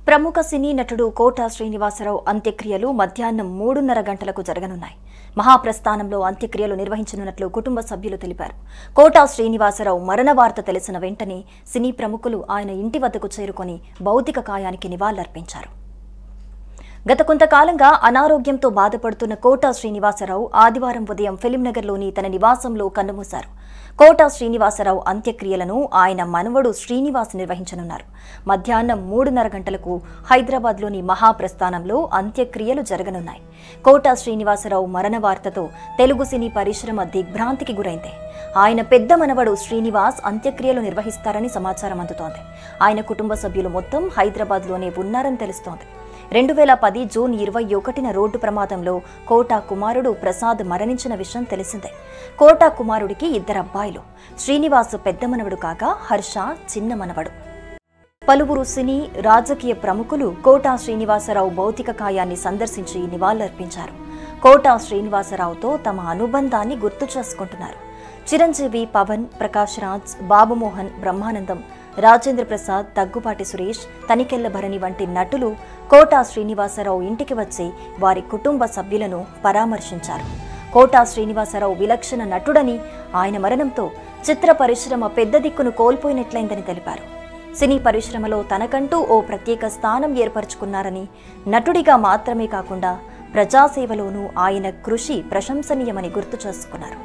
ప్రముఖ సినీ నటుడు కోటా శ్రీనివాసరావు అంత్యక్రియలు మధ్యాహ్నం 3:30 గంటలకు జరగనున్నాయి. మహాప్రస్థానంలో అంత్యక్రియలు నిర్వహించనున్నట్లు కుటుంబ సభ్యులు తెలిపారు. కోటా శ్రీనివాసరావు మరణ వార్త తెలిసిన వెంటనే సినీ ప్రముఖులు ఆయన ఇంటి వద్దకు చేరుకొని భౌతిక కాయానికి నివాళులర్పించారు. గత కొంతకాలంగా అనారోగ్యంతో బాధపడుతున్న కోటా శ్రీనివాసరావు ఆదివారం ఉదయం ఫిలింనగర్లోని తన నివాసంలో కన్నుమూశారు. కోటా శ్రీనివాసరావు అంత్యక్రియలను ఆయన మనవడు శ్రీనివాస్ నిర్వహించనున్నారు. మధ్యాహ్నం 3:30 గంటలకు హైదరాబాద్లోని మహాప్రస్థానంలో అంత్యక్రియలు జరగనున్నాయి. కోటా శ్రీనివాసరావు మరణ వార్తతో తెలుగు సినీ పరిశ్రమ దిగ్భ్రాంతికి గురైంది. ఆయన పెద్ద మనవడు శ్రీనివాస్ అంత్యక్రియలు నిర్వహిస్తారని సమాచారం అందుతోంది. ఆయన కుటుంబ సభ్యులు మొత్తం హైదరాబాద్లోనే ఉన్నారని తెలుస్తోంది. 2010 జూన్ 21న రోడ్డు ప్రమాదంలో కోటా కుమారుడు ప్రసాద్ మరణించిన విషయం తెలిసిందే. కోటా కుమారుడికి 2 అబ్బాయిలు. శ్రీనివాస్ పెద్ద మనవడు కాగా హర్ష చిన్న మనవడు. పలువురు సినీ రాజకీయ ప్రముఖులు కోటా శ్రీనివాసరావు భౌతిక కాయాన్ని సందర్శించి నివాళులర్పించారు. కోటా శ్రీనివాసరావుతో తమ అనుబంధాన్ని గుర్తు చేసుకుంటున్నారు. చిరంజీవి, పవన్, ప్రకాష్ రాజ్, బాబుమోహన్, బ్రహ్మానందం, రాజేంద్ర ప్రసాద్, దగ్గుపాటి సురేష్, తనికెళ్ల భరణి వంటి నటులు కోటా శ్రీనివాసరావు ఇంటికి వచ్చి వారి కుటుంబ సభ్యులను పరామర్శించారు. కోటా శ్రీనివాసరావు విలక్షణ నటుడని, ఆయన మరణంతో చిత్ర పరిశ్రమ పెద్ద దిక్కును కోల్పోయినట్లయిందని తెలిపారు. సినీ పరిశ్రమలో తనకంటూ ఓ ప్రత్యేక స్థానం ఏర్పరచుకున్నారని, నటుడిగా మాత్రమే కాకుండా ప్రజాసేవలోనూ ఆయన కృషి ప్రశంసనీయమని గుర్తు చేసుకున్నారు.